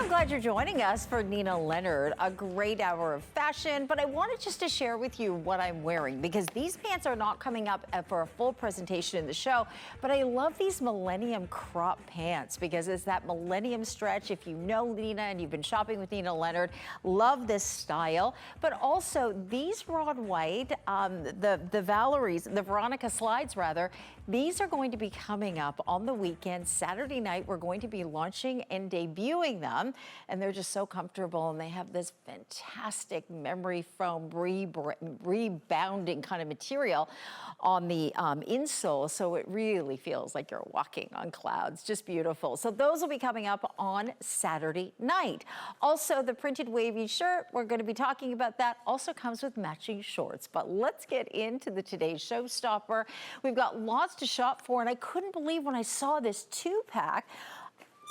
glad you're joining us for Nina Leonard, a great hour of fashion, but I wanted just to share with you what I'm wearing because these pants are not coming up for a full presentation in the show, but I love these millennium crop pants because it's that millennium stretch. If you know Nina and you've been shopping with Nina Leonard, love this style, but also these Rod White, the Veronica slides rather, these are going to be coming up on the weekend. Saturday night, we're going to be launching and debuting them, and they're just so comfortable, and they have this fantastic memory foam rebounding kind of material on the insole, so it really feels like you're walking on clouds. Just beautiful. So those will be coming up on Saturday night. Also, the printed wavy shirt, we're going to be talking about that, also comes with matching shorts. But let's get into the today's showstopper. We've got lots to shop for, and I couldn't believe when I saw this 2-pack.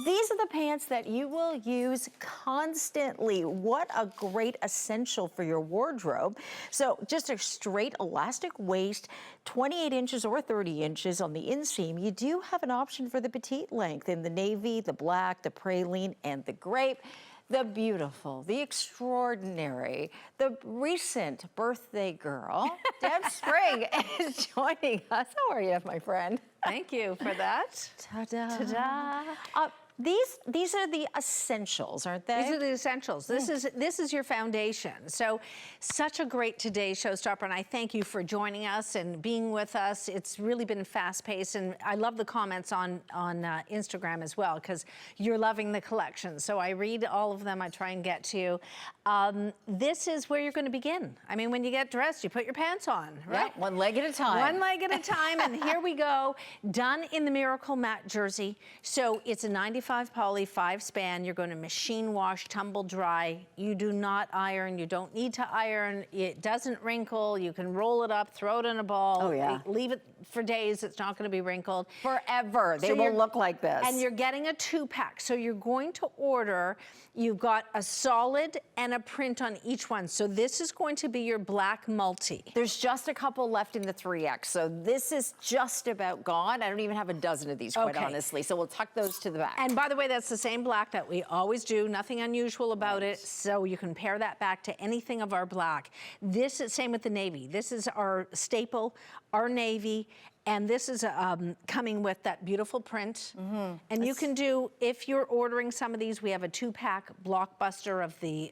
These are the pants that you will use constantly. What a great essential for your wardrobe. So just a straight elastic waist, 28 inches or 30 inches on the inseam. You do have an option for the petite length in the navy, the black, the praline, and the grape. The beautiful, the extraordinary, the recent birthday girl, Deb Spring, is joining us. How are you, my friend? Thank you for that. Ta-da. Ta-da. These are the essentials, aren't they? These are the essentials. This is your foundation. So such a great today's showstopper, and I thank you for joining us and being with us. It's really been fast-paced, and I love the comments on Instagram as well, because you're loving the collection. So I read all of them. I try and get to. This is where you're going to begin. I mean, when you get dressed, you put your pants on, right? Yeah, one leg at a time. One leg at a time, and here we go. Done in the Miracle Matte jersey. So it's a 95 poly, 5 span. You're going to machine wash, tumble dry. You do not iron. You don't need to iron. It doesn't wrinkle. You can roll it up, throw it in a ball. Oh, yeah. Leave it for days. It's not going to be wrinkled. Forever. They will look like this. And you're getting a 2-pack. So you're going to order, you've got a solid and a print on each one. So this is going to be your black multi. There's just a couple left in the 3X. So this is just about gone. I don't even have a dozen of these, quite honestly. So we'll tuck those to the back. And by the way, that's the same black that we always do. Nothing unusual about it. So you can pair that back to anything of our black. This is same with the navy. This is our staple, our navy. And this is coming with that beautiful print. And you can do, if you're ordering some of these, we have a 2-pack blockbuster of the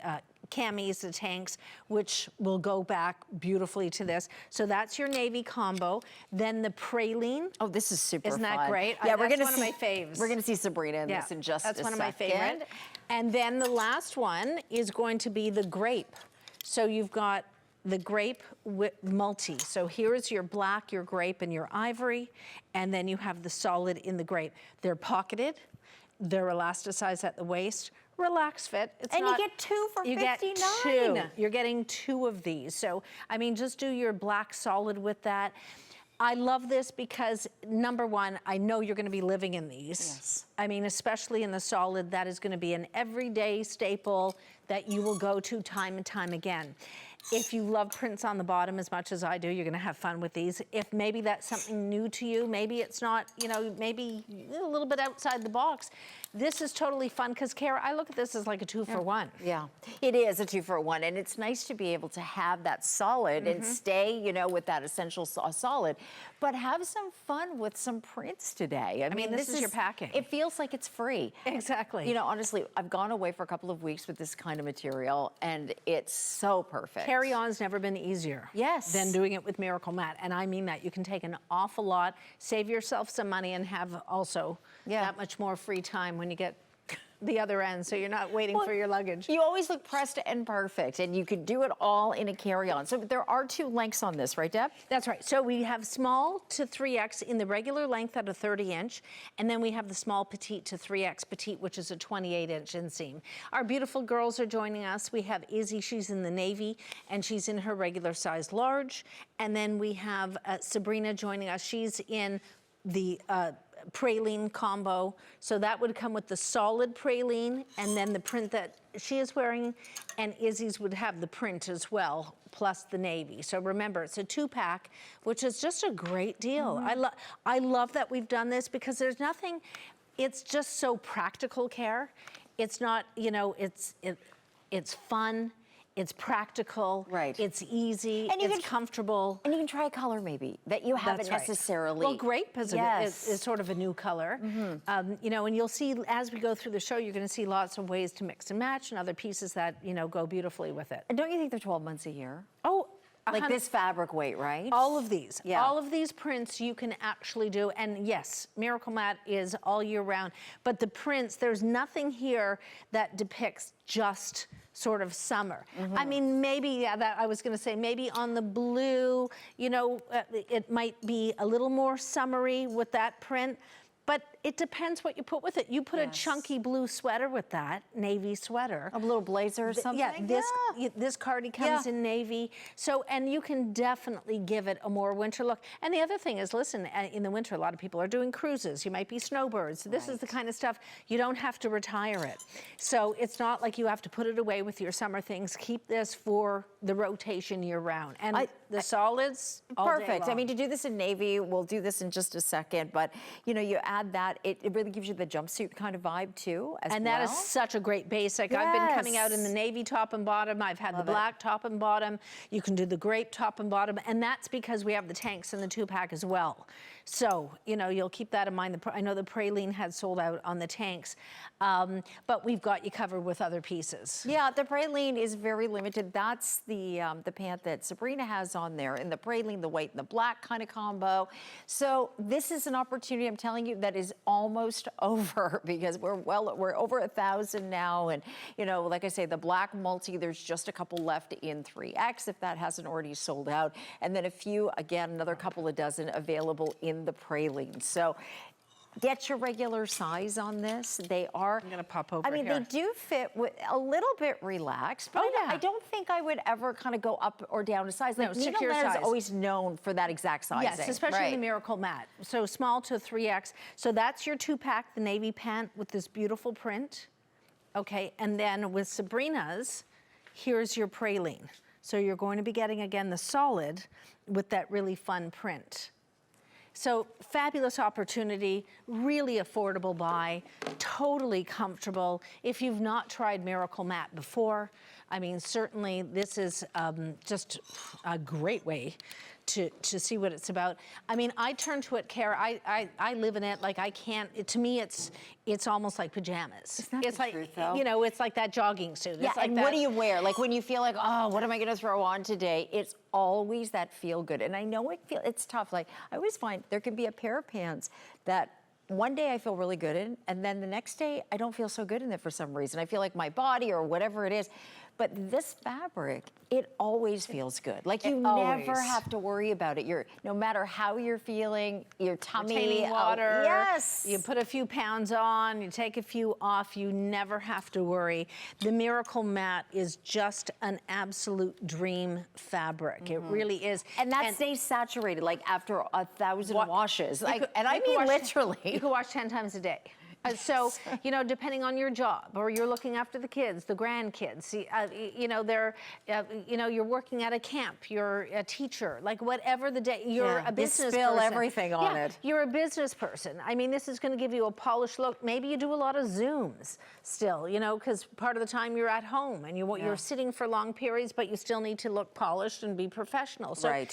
camis, the tanks, which will go back beautifully to this. So that's your navy combo. Then the praline. Oh, this is super Isn't fun. that great? Yeah, that's one of my faves. We're going to see Sabrina in this in just a second. That's one of my favorite. And then the last one is going to be the grape. So you've got the grape multi. So here is your black, your grape, and your ivory. And then you have the solid in the grape. They're pocketed. They're elasticized at the waist. Relax fit. You get 2 for $59. You get 2. You're getting 2 of these. So, I mean, just do your black solid with that. I love this because, number one, I know you're going to be living in these. Yes. I mean, especially in the solid, that is going to be an everyday staple that you will go to time and time again. If you love prints on the bottom as much as I do, you're going to have fun with these. If maybe that's something new to you, maybe it's not, you know, maybe a little bit outside the box. This is totally fun because, Kara, I look at this as like a 2-for-1. Yeah, it is a 2-for-1, and it's nice to be able to have that solid and stay, you know, with that essential solid, but have some fun with some prints today. I mean, this is your packing. It feels like it's free. Exactly. You know, honestly, I've gone away for a couple of weeks with this kind of material, and it's so perfect. Carry-on's never been easier than doing it with Miracle Matte, and I mean that. You can take an awful lot, save yourself some money, and have also that much more free time when you get the other end, so you're not waiting for your luggage. You always look pressed and perfect, and you could do it all in a carry-on. So there are 2 lengths on this, right, Deb? That's right. So we have small to 3X in the regular length at a 30-inch, and then we have the small petite to 3X petite, which is a 28-inch inseam. Our beautiful girls are joining us. We have Izzy, she's in the navy, and she's in her regular size large. And then we have Sabrina joining us. She's in the praline combo. So that would come with the solid praline and then the print that she is wearing, and Izzy's would have the print as well, plus the navy. So remember, it's a 2-pack, which is just a great deal. I love that we've done this because there's nothing, it's just so practical, Care. It's not, you know, it's fun. It's practical. Right. It's easy. And it's comfortable. And you can try a color maybe that you haven't necessarily. Well, grape is, yes. is sort of a new color. You know, and you'll see as we go through the show, you're going to see lots of ways to mix and match and other pieces that, you know, go beautifully with it. And don't you think they're 12 months a year? Oh, like this fabric weight, right? all of these. Yeah. All of these prints you can actually do. And yes, Miracle Matte is all year round. But the prints, there's nothing here that depicts just sort of summer. I mean, maybe, yeah, that I was gonna say, maybe on the blue, you know, it might be a little more summery with that print, but it depends what you put with it. You put a chunky blue sweater with that, navy sweater. A little blazer or something? Yeah, this cardi comes in navy. So, and you can definitely give it a more winter look. And the other thing is, listen, in the winter, a lot of people are doing cruises. You might be snowbirds. This is the kind of stuff, you don't have to retire it. So it's not like you have to put it away with your summer things. Keep this for the rotation year round. And the solids, all day perfect. long. I mean, to do this in navy, we'll do this in just a second, but you know, you add that, it really gives you the jumpsuit kind of vibe too, as and well. that is such a great basic. I've been coming out in the navy top and bottom. I've had the black top and bottom. You can do the grape top and bottom, and that's because we have the tanks in the 2-pack as well. So, you know, you'll keep that in mind. I know the praline had sold out on the tanks, but we've got you covered with other pieces. Yeah, the praline is very limited. That's the pant that Sabrina has on there, in the praline, the white and the black kind of combo. So this is an opportunity, I'm telling you, that is almost over because we're over 1,000 now. And, you know, like I say, the black multi, there's just a couple left in 3X if that hasn't already sold out. And then a few, again, another couple of dozen available in the praline. So get your regular size on this. They are. I'm gonna pop over I mean, here. they do fit with a little bit relaxed, but I don't think I would ever kind of go up or down a size. Like, No, stick Nina to your Leonard is size. always known for that exact sizing. Yes, especially the Miracle Matte. So small to 3X. So that's your 2-pack, the navy pant with this beautiful print. Okay, and then with Sabrina's, here's your praline. So you're going to be getting, again, the solid with that really fun print. So fabulous opportunity, really affordable buy, totally comfortable. If you've not tried Miracle Matte before, I mean, certainly this is just a great way to see what it's about. I mean, I turn to it, Kara, I live in it, like I can't, to me it's almost like pajamas. It's not the like, truth, though. you know, it's like that jogging suit. Yeah, it's like and what do you wear? Like when you feel like, oh, what am I gonna throw on today? It's always that feel good. And I know it's tough. Like I always find there can be a pair of pants that one day I feel really good in, and then the next day I don't feel so good in it for some reason. I feel like my body or whatever it is. But this fabric, it always feels good. Like you never have to worry about it. No matter how you're feeling, your tummy. Retaining water. Yes. You put a few pounds on, you take a few off, you never have to worry. The Miracle Matte is just an absolute dream fabric. It really is. And that stays saturated like after 1,000 washes. Like, and I mean literally. You can wash 10 times a day. So, you know, depending on your job, or you're looking after the kids, the grandkids, you know, you know, you're working at a camp, you're a teacher, like whatever the day, you're a business person. You spill everything on it. You're a business person. I mean, this is going to give you a polished look. Maybe you do a lot of Zooms still, you know, because part of the time you're at home and you're sitting for long periods, but you still need to look polished and be professional. So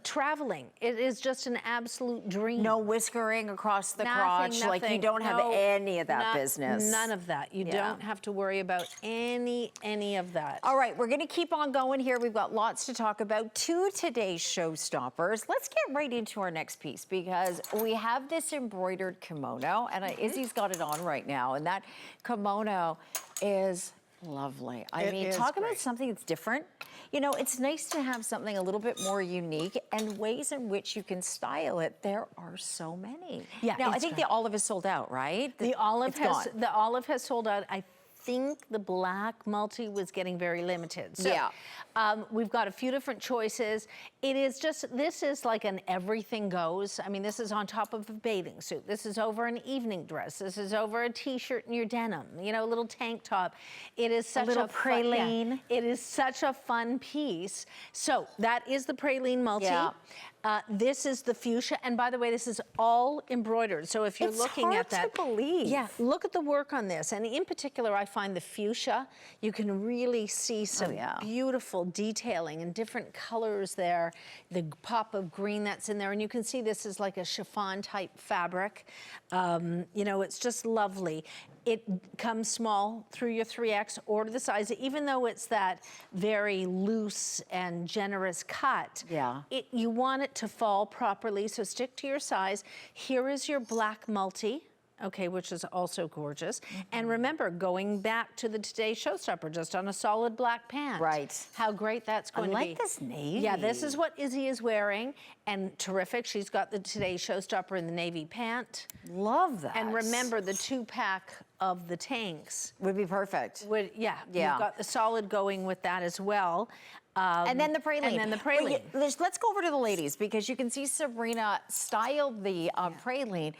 traveling, it is just an absolute dream. No whiskering across the crotch, nothing. like you don't have any of that business. None of that. You don't have to worry about any of that. All right, we're gonna keep on going here. We've got lots to talk about. 2 today's showstoppers. Let's get right into our next piece because we have this embroidered kimono, and Izzy's got it on right now, and that kimono is lovely. I mean, talk about something that's different. You know, it's nice to have something a little bit more unique, and ways in which you can style it. There are so many. Yeah. Now, I think the olive is sold out, right? The olive has sold out. I think the black multi was getting very limited. So, we've got a few different choices. It is just, this is like an everything goes. I mean, this is on top of a bathing suit. This is over an evening dress. This is over a t-shirt and your denim, you know, a little tank top. It is such a little praline. It is such a fun piece. So that is the praline multi. This is the fuchsia, and by the way, this is all embroidered. So if you're looking at that, it's hard to believe. Yeah, look at the work on this. And in particular, I find the fuchsia, you can really see some beautiful detailing and different colors there. The pop of green that's in there, and you can see this is like a chiffon type fabric. You know, it's just lovely. It comes small through your 3X, order the size. Even though it's that very loose and generous cut, you want it to fall properly, so stick to your size. Here is your black multi, okay, which is also gorgeous. And remember, going back to the Today Showstopper, just on a solid black pant. Right. How great that's going to be. I like this navy. Yeah, this is what Izzy is wearing, and terrific. She's got the Today Showstopper in the navy pant. Love that. And remember, the 2-pack of the tanks would be perfect. You've got the solid going with that as well. And then the praline. And then the praline. Let's go over to the ladies, because you can see Sabrina styled the praline.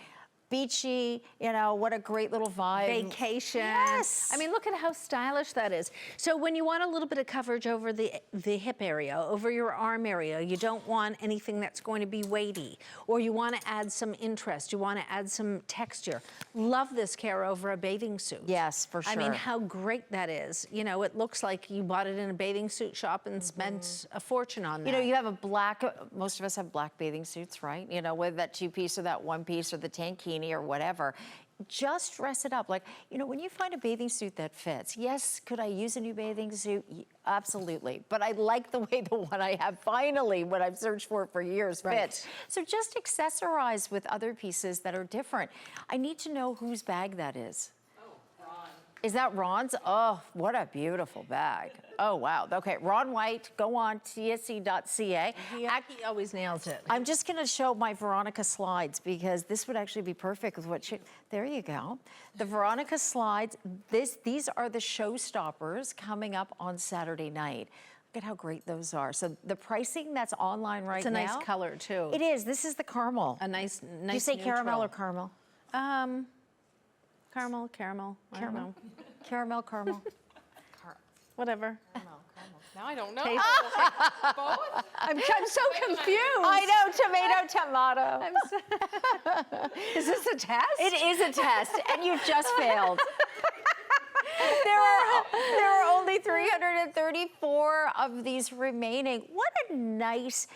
Beachy, you know, what a great little vibe. Vacation. Yes. I mean, look at how stylish that is. So when you want a little bit of coverage over the hip area, over your arm area, you don't want anything that's going to be weighty, or you want to add some interest, you want to add some texture. Love this care over a bathing suit. Yes, for sure. I mean, how great that is. You know, it looks like you bought it in a bathing suit shop and spent a fortune on that. You know, you have a black, most of us have black bathing suits, right? You know, with that 2-piece or that 1-piece or the tankini or whatever. Just dress it up. Like, you know, when you find a bathing suit that fits, yes, could I use a new bathing suit? Absolutely. But I like the way the one I have finally, what I've searched for years, fits. So just accessorize with other pieces that are different. I need to know whose bag that is. Is that Ron's? Oh, what a beautiful bag. Oh, wow. Okay, Ron White, go on tsc.ca. He always nails it. I'm just going to show my Veronica slides, because this would actually be perfect with what there you go. The Veronica slides, these are the showstoppers coming up on Saturday night. Look at how great those are. So the pricing that's online right now. It's a nice color, too. It is. This is the caramel. A nice Do you say neutral. caramel or caramel? Caramel. I don't know. Caramel. Whatever. Now I don't know. Both? I'm so confused. I know, tomato. Is this a test? It is a test, and you've just failed. There are only 334 of these remaining. What a nice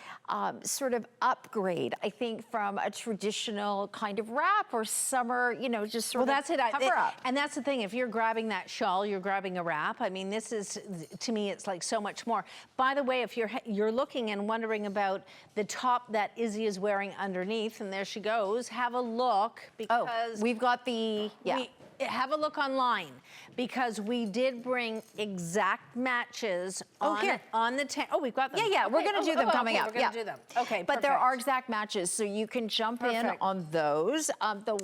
sort of upgrade, I think, from a traditional kind of wrap or summer, you know, just sort of that's it. cover up. And that's the thing. If you're grabbing that shawl, you're grabbing a wrap. I mean, this is, to me, it's like so much more. By the way, if you're looking and wondering about the top that Izzy is wearing underneath, and there she goes, have a look, because we've got the, have a look online, because we did bring exact matches on the tent. Oh, we've got them. Yeah, we're going to do them coming up. We're going to do them. Okay, but there are exact matches, so you can jump in on those.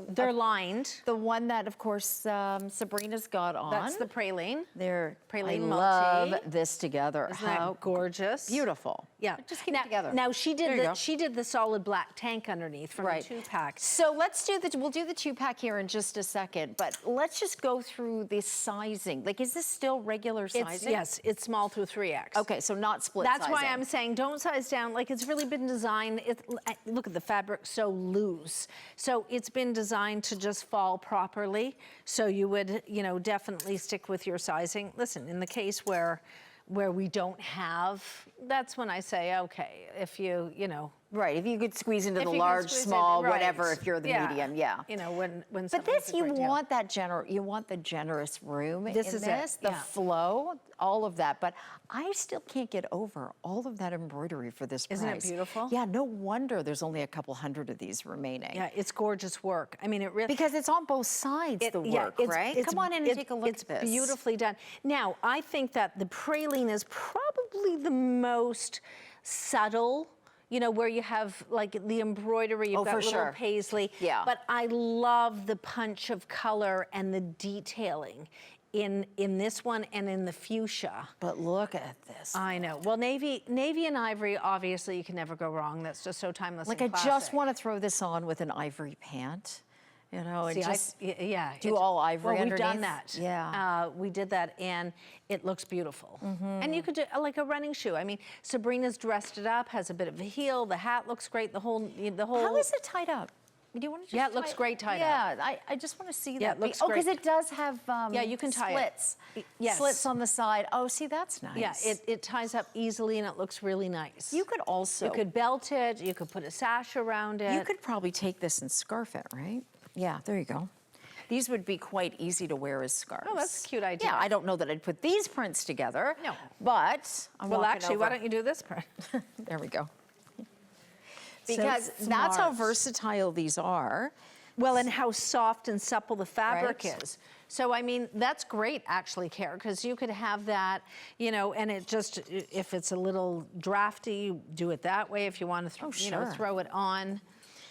They're lined. The one that, of course, Sabrina's got on. That's the praline. I love this together. Isn't that gorgeous? Beautiful. Yeah. Just keep it together. Now she did the solid black tank underneath from the 2-pack. So we'll do the 2-pack here in just a second, but let's just go through the sizing. Like, is this still regular sizing? Yes, it's small through 3X. Okay, so not split That's sizing. why I'm saying don't size down. Like, it's really been designed, look at the fabric, so loose. So it's been designed to just fall properly. So you would, you know, definitely stick with your sizing. Listen, in the case where we don't have, that's when I say, okay, if you know. Right, if you could squeeze into the large, small, whatever, if you're the medium, You know, when But this, you want the generous room this in is this, the flow, all of that. But I still can't get over all of that embroidery for this price. Isn't it beautiful? Yeah, no wonder there's only a couple hundred of these remaining. Yeah, it's gorgeous work. I mean, it really... Because it's on both sides, the work, right? Come on in and take a look at this. It's beautifully done. Now, I think that the praline is probably the most subtle, you know, where you have like the embroidery, you've got little paisley. Yeah. But I love the punch of color and the detailing in this one and in the fuchsia. But look at this. I know. Well, navy and ivory, obviously, you can never go wrong. That's just so timeless. Like, and I just want to throw this on with an ivory pant. You know, and See, just yeah. do all ivory well, underneath. We've done that. Yeah. We did that, and it looks beautiful. And you could do like a running shoe. I mean, Sabrina's dressed it up, has a bit of a heel. The hat looks great. The whole. How is it tied up? Do you want to just Yeah, it looks great tied up. Yeah, I just want to see that. Yeah, it looks Oh, because great. it does have Yeah, you can tie slits. it. Yes. Slits on the side. Oh, see, that's nice. Yeah, it ties up easily, and it looks really nice. You could also... You could belt it. You could put a sash around it. You could probably take this and scarf it, right? Yeah, there you go. These would be quite easy to wear as scarves. Oh, that's a cute idea. Yeah, I don't know that I'd put these prints together. No. But I'm Well, walking actually, over. why don't you do this print? There we go. Because that's how versatile these are. Well, and how soft and supple the fabric Right. is. So, I mean, that's great, actually, Kara, because you could have that, you know, and it just, if it's a little drafty, do it that way. If you want to, throw it on,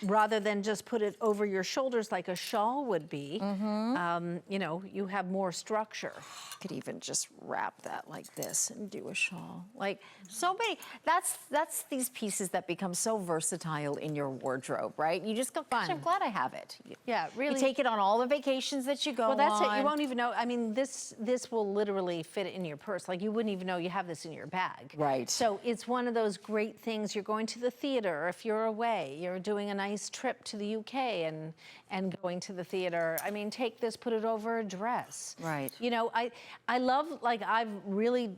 rather than just put it over your shoulders like a shawl would be, you know, you have more structure. Could even just wrap that like this and do a shawl. Like so many, that's these pieces that become so versatile in your wardrobe, right? You just go, gosh, I'm glad I have it. Yeah, really. You take it on all the vacations that you go on. Well, that's it. You won't even know. I mean, this will literally fit in your purse. Like, you wouldn't even know you have this in your bag. Right. So it's one of those great things. You're going to the theater. If you're away, you're doing a nice trip to the UK and going to the theater. I mean, take this, put it over a dress. Right. You know, I love, like, I've really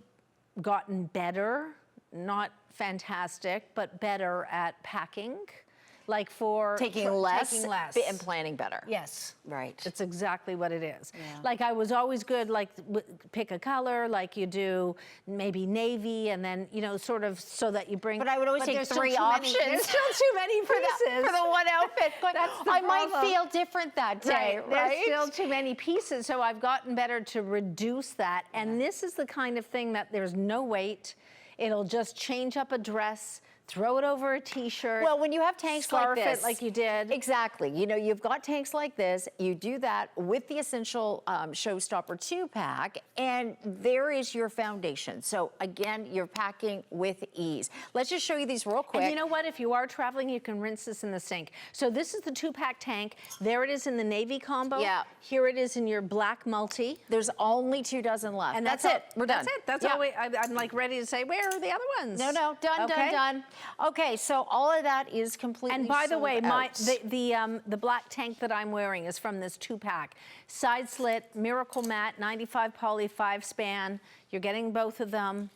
gotten better, not fantastic, but better at packing. Like taking less and planning better. Yes. Right. That's exactly what it is. Yeah. Like, I was always good, like, pick a color, like you do maybe navy, and then, you know, sort of so that you bring... But I would always take there's still 3 too options. There's still too many pieces. For the one outfit. But That's the I might problem. feel different that day, right? There's still too many pieces, so I've gotten better to reduce that. And this is the kind of thing that there's no weight. It'll just change up a dress, throw it over a t-shirt. Well, when you have tanks like scarf this. it like you did. Exactly. You know, you've got tanks like this. You do that with the Essential Showstopper 2-pack, and there is your foundation. So, again, you're packing with ease. Let's just show you these real quick. And you know what? If you are traveling, you can rinse this in the sink. So this is the 2-pack tank. There it is in the navy combo. Yeah. Here it is in your black multi. There's only 2 dozen left. And that's all- it. We're done. That's it. That's Yeah. all. I'm like ready to say, where are the other ones? No, done, Okay. done. Okay, so all of that is completely And by the way, sold out. the black tank that I'm wearing is from this 2-pack. Side slit, Miracle Matte, 95 poly, 5 span. You're getting both of them.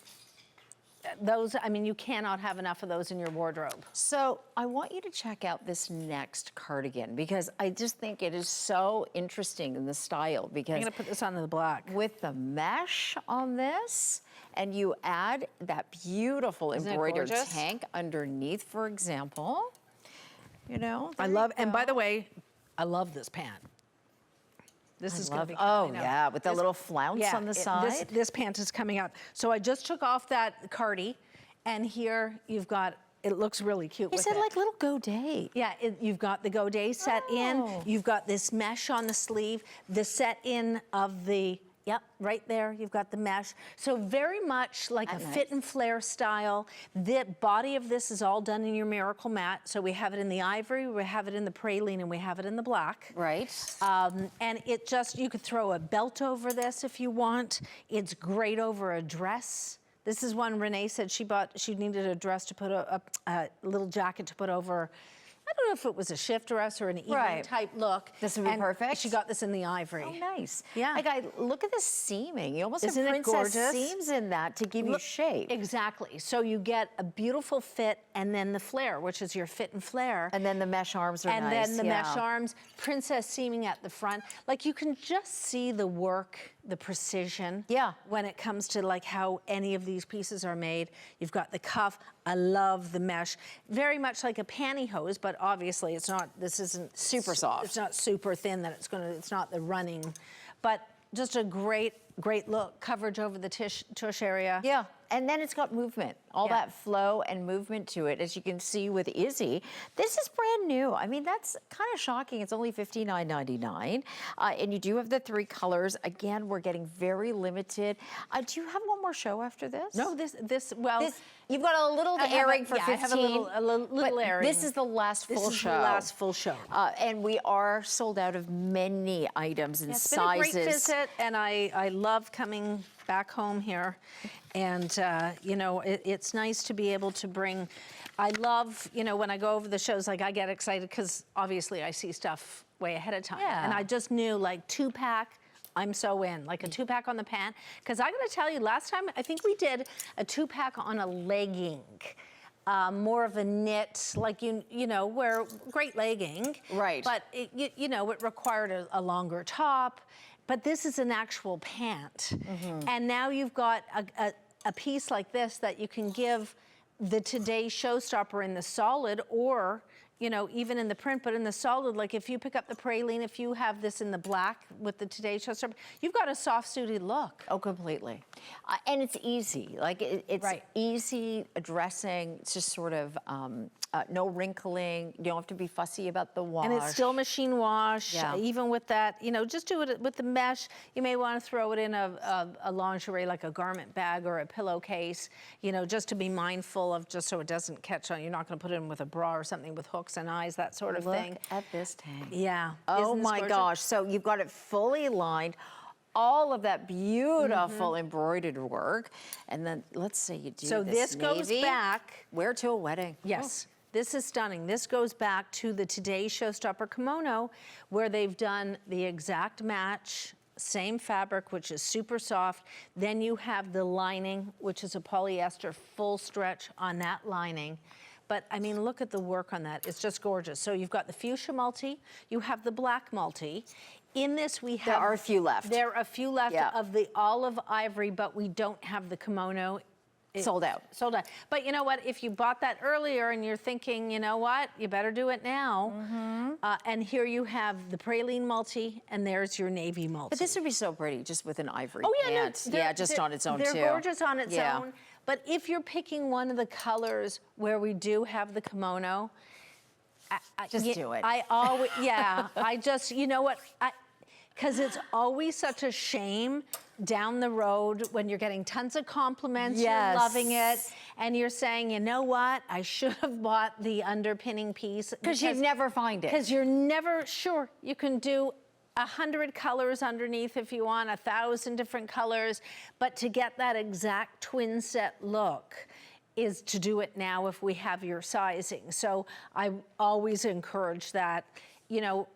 Those, I mean, you cannot have enough of those in your wardrobe. So I want you to check out this next cardigan because I just think it is so interesting in the style because I'm gonna put this on the black. with the mesh on this and you add that beautiful Isn't it embroidered gorgeous? tank underneath, for example, you know. I there love, you and by go. the way, I love this pant. This is going to be oh coming out. yeah, with the little flounce on the side. This pant is coming out. So I just took off that cardi, and here you've got, it looks really cute You with said it. like little godet. Yeah, you've got the godet set in. You've got this mesh on the sleeve, the set in of the, yep, right there, you've got the mesh. So very much like a fit and flare style. The body of this is all done in your Miracle Matte. So we have it in the ivory, we have it in the praline, and we have it in the black. Right. And it just, you could throw a belt over this if you want. It's great over a dress. This is one Renee said she needed a dress to put a little jacket to put over. I don't know if it was a shift dress or an evening type look. This would be perfect. She got this in the ivory. Oh, nice. Yeah. Like, look at the seaming. You almost Isn't have it princess gorgeous? seams in that to give you shape. Exactly. So you get a beautiful fit and then the flare, which is your fit and flare. And then the mesh arms are and nice. then the mesh arms, princess seaming at the front. Like, you can just see the work, the precision. Yeah. When it comes to like how any of these pieces are made. You've got the cuff. I love the mesh. Very much like a pantyhose, but obviously it's not, this isn't Super soft. It's not super thin that it's not the running, but just a great look. Coverage over the tush area. Yeah. and then it's got movement, all that flow and movement to it, as you can see with Izzy. This is brand new. I mean, that's kind of shocking. It's only $59.99, and you do have the 3 colors. Again, we're getting very limited. Do you have one more show after this? No, You've got a little airing for 15. I have a little airing. This is the last full show. This is the last full show. And we are sold out of many items and sizes. It's been a great visit, and I love coming back home here. And, you know, it's nice to be able to bring, I love, you know, when I go over the shows, like I get excited because obviously I see stuff way ahead of time. Yeah. And I just knew like 2-pack, I'm so in, like a 2-pack on the pant. Because I gotta tell you, last time, I think we did a 2-pack on a legging. More of a knit, like, you know, where great legging. Right. But, you know, it required a longer top. But this is an actual pant. And now you've got a piece like this that you can give the Today Showstopper in the solid, or, you know, even in the print, but in the solid, like if you pick up the praline, if you have this in the black with the Today Showstopper, you've got a soft, suited look. Oh, completely. And it's easy. Like, it's easy dressing. It's just sort of no wrinkling. You don't have to be fussy about the wash. And it's still machine wash, even with that, you know, just do it with the mesh. You may want to throw it in a lingerie, like a garment bag or a pillowcase, you know, just to be mindful of, just so it doesn't catch on. You're not going to put it in with a bra or something with hooks and eyes, that sort of thing. Look at this tank. Yeah. Oh my gosh. So you've got it fully lined. All of that beautiful embroidered work. And then let's say you do so this goes back. Wear to a wedding. Yes. Oh. This is stunning. This goes back to the Today Showstopper kimono, where they've done the exact match, same fabric, which is super soft. Then you have the lining, which is a polyester full stretch on that lining. But I mean, look at the work on that. It's just gorgeous. So you've got the fuchsia multi, you have the black multi. In this, we have— There are a few left. There are a few left of the olive ivory, but we don't have the kimono. Sold out. Sold out. But you know what? If you bought that earlier and you're thinking, you know what? You better do it now. And here you have the praline multi, and there's your navy multi. But this would be so pretty, just with an ivory pant. Yeah, just on its own, too. They're gorgeous on its own. But if you're picking one of the colors where we do have the kimono, just do it. I always, I just, you know what? Because it's always such a shame down the road when you're getting tons of compliments, you're loving it, and you're saying, you know what, I should have bought the underpinning piece. Because you'd never find it. Because you're never sure. You can do 100 colors underneath if you want, 1,000 different colors, but to get that exact twin set look is to do it now if we have your sizing. So I always encourage that, you know,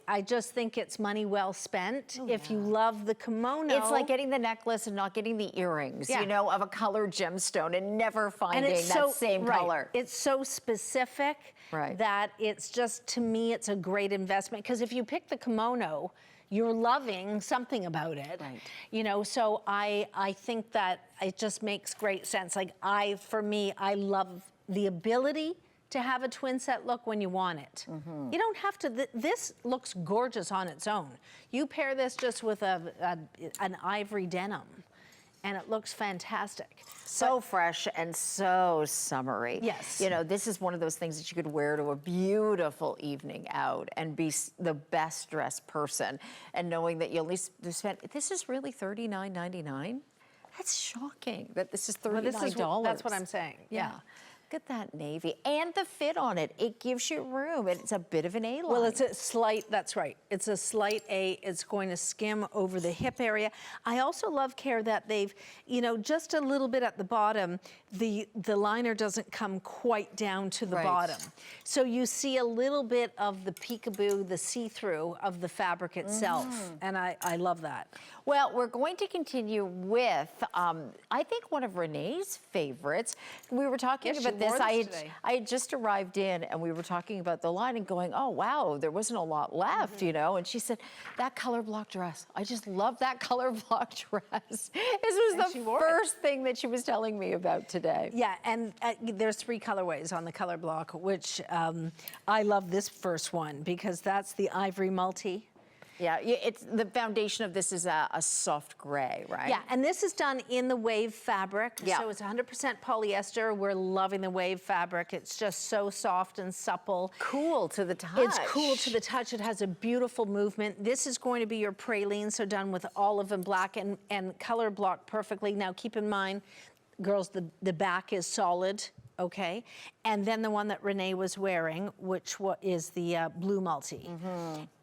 I just think it's money well spent. If you love the kimono. It's like getting the necklace and not getting the earrings, you know, of a colored gemstone and never finding that same color. It's so specific that it's just, to me, it's a great investment. Because if you pick the kimono, you're loving something about it. You know, so I think that it just makes great sense. Like for me, I love the ability to have a twin set look when you want it. You don't have to, this looks gorgeous on its own. You pair this just with an ivory denim, and it looks fantastic. So fresh and so summery. Yes. You know, this is one of those things that you could wear to a beautiful evening out and be the best dressed person, and knowing that you at least spent, this is really $39.99? That's shocking that this is $39. Well, that's what I'm saying. Yeah. Look at that navy and the fit on it. It gives you room. It's a bit of an A-line. Well, it's a slight, that's right. It's a slight A. It's going to skim over the hip area. I also love, Care, that they've, you know, just a little bit at the bottom, the liner doesn't come quite down to the bottom. So you see a little bit of the peekaboo, the see-through of the fabric itself. And I love that. Well, we're going to continue with, I think, one of Renee's favorites. We were talking about this. I had just arrived in, and we were talking about the line and going, oh, wow, there wasn't a lot left, you know? And she said, that color block dress. I just love that color block dress. This was the first thing that she was telling me about today. Yeah, and there's 3 colorways on the color block, which I love this first one because that's the ivory multi. Yeah, it's the foundation of this is a soft gray, right? Yeah, and this is done in the wave fabric. Yeah. So it's 100% polyester. We're loving the wave fabric. It's just so soft and supple. Cool to the touch. It's cool to the touch. It has a beautiful movement. This is going to be your praline, so done with olive and black and color blocked perfectly. Now keep in mind, girls, the back is solid, okay? And then the one that Renee was wearing, which is the blue multi.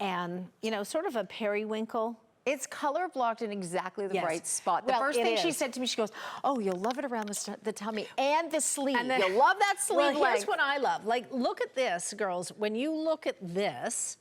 And, you know, sort of a periwinkle. It's color blocked in exactly the Yes. right spot. The Well, first it thing she is. said to me, she goes, "Oh, you'll love it around the tummy and the sleeve. And then- You'll love that sleeve Well, here's length." what I love. Like, look at this, girls. When you look at this,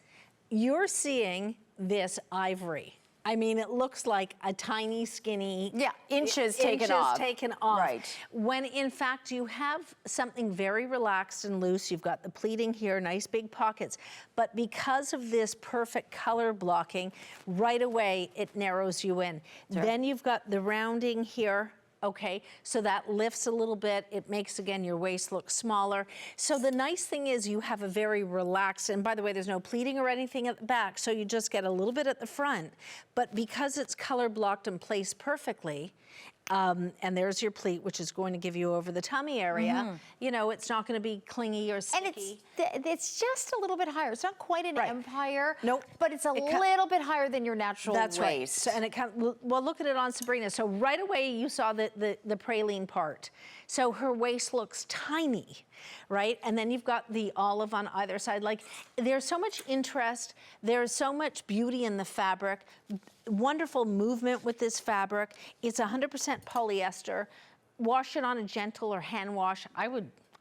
you're seeing this ivory. I mean, it looks like a tiny, skinny... Yeah, inches taken off. taken off. Right. When, in fact, you have something very relaxed and loose. You've got the pleating here, nice big pockets. But because of this perfect color blocking, right away, it narrows you in. Sure. Then you've got the rounding here. Okay, so that lifts a little bit. It makes, again, your waist look smaller. So the nice thing is you have a very relaxed, and by the way, there's no pleating or anything at the back, so you just get a little bit at the front. But because it's color blocked and placed perfectly, and there's your pleat, which is going to give you over the tummy area, you know, it's not going to be clingy or sticky. And it's just a little bit higher. It's not quite an empire. Nope. But it's a little bit higher than your natural That's right. waist. So, and it well, look at it on Sabrina. So right away you saw the praline part. So her waist looks tiny, right? And then you've got the olive on either side. Like, there's so much interest. There's so much beauty in the fabric. Wonderful movement with this fabric. It's 100% polyester. Wash it on a gentle or hand wash.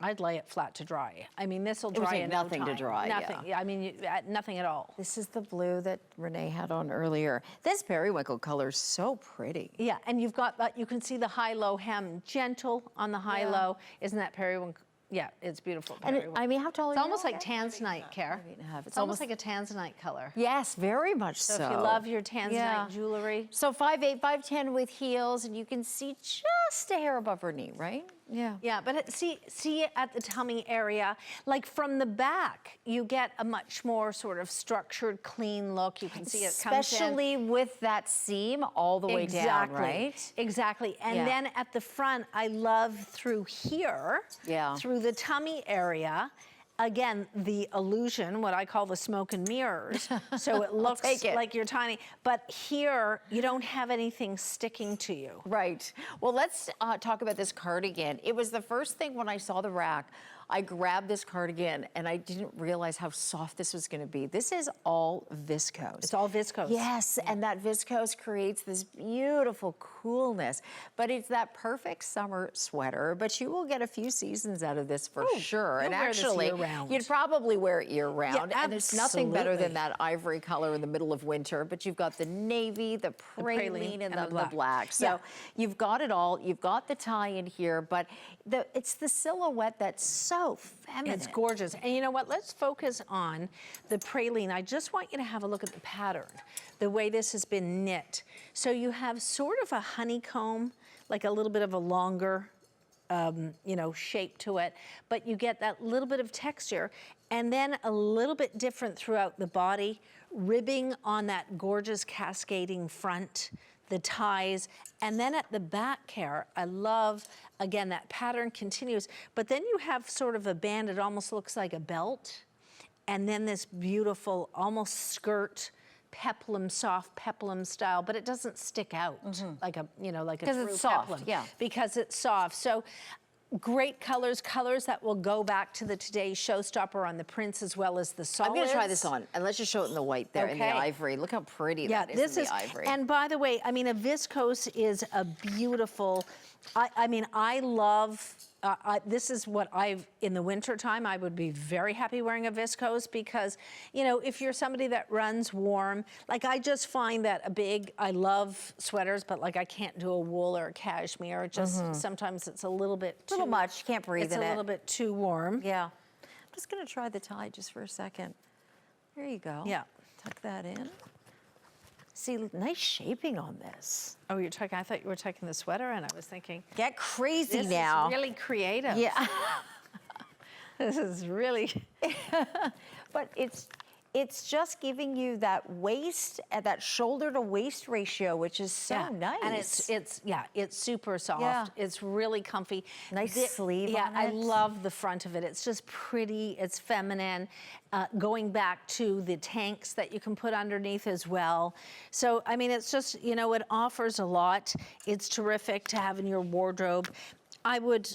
I'd lay it flat to dry. I mean, this will dry in no nothing to time. dry, Nothing. yeah. I mean, nothing at all. This is the blue that Renee had on earlier. This periwinkle color is so pretty. Yeah, and you've got that, you can see the high-low hem, gentle on the high-low. Isn't that periwinkle? Yeah, it's beautiful. And I mean, how tall are it's you? almost like tanzanite, Care. It's almost like a tanzanite color. Yes, very much so. So if you love your tanzanite jewelry. So 5'8", 5'10" with heels, and you can see just a hair above her knee, right? Yeah. Yeah, but see at the tummy area, like from the back, you get a much more sort of structured, clean look. You can see it comes in. Especially with that seam all the way down, right? Exactly. And then at the front, I love through here, through the tummy area, again, the illusion, what I call the smoke and mirrors. So it looks like you're tiny. But here, you don't have anything sticking to you. Right. Well, let's talk about this cardigan. It was the first thing when I saw the rack. I grabbed this cardigan and I didn't realize how soft this was going to be. This is all viscose. It's all viscose. Yes, and that viscose creates this beautiful coolness. But it's that perfect summer sweater. But you will get a few seasons out of this for sure. And actually, you'd probably wear it year-round. Yeah, and there's nothing better than that ivory color in the middle of winter. But you've got the navy, the praline, and the black. So you've got it all. You've got the tie in here, but it's the silhouette that's so feminine. It's gorgeous. And you know what? Let's focus on the praline. I just want you to have a look at the pattern, the way this has been knit. So you have sort of a honeycomb, like a little bit of a longer, you know, shape to it, but you get that little bit of texture, and then a little bit different throughout the body, ribbing on that gorgeous cascading front, the ties, and then at the back, Care, I love, again, that pattern continues, but then you have sort of a band, it almost looks like a belt, and then this beautiful, almost skirt, peplum, soft peplum style, but it doesn't stick out like a, you know, like a true peplum. Because it's soft, because it's soft. So great colors, colors that will go back to the today's showstopper on the prints as well as the solids. I'm going to try this on, and let's just show it in the white there, in the ivory. Look how pretty that is in the ivory. And by the way, I mean, a viscose is a beautiful, I mean, I love, this is what in the winter time, I would be very happy wearing a viscose because, you know, if you're somebody that runs warm, like I just find that I love sweaters, but like I can't do a wool or a cashmere. Just sometimes it's a little bit too much. You can't breathe in it. It's a little bit too warm. Yeah. I'm just going to try the tie just for a second. There you go. Yeah. Tuck that in. See, nice shaping on this. Oh, I thought you were tucking the sweater in. I was thinking, get crazy this now. This is really creative. Yeah. This is really. But it's it's just giving you that waist, that shoulder to waist ratio, which is so nice. And it's super soft. Yeah. It's really comfy. Nice sleeve Yeah, on I it. love the front of it. It's just pretty, it's feminine. Going back to the tanks that you can put underneath as well. So, I mean, it's just, you know, it offers a lot. It's terrific to have in your wardrobe. I would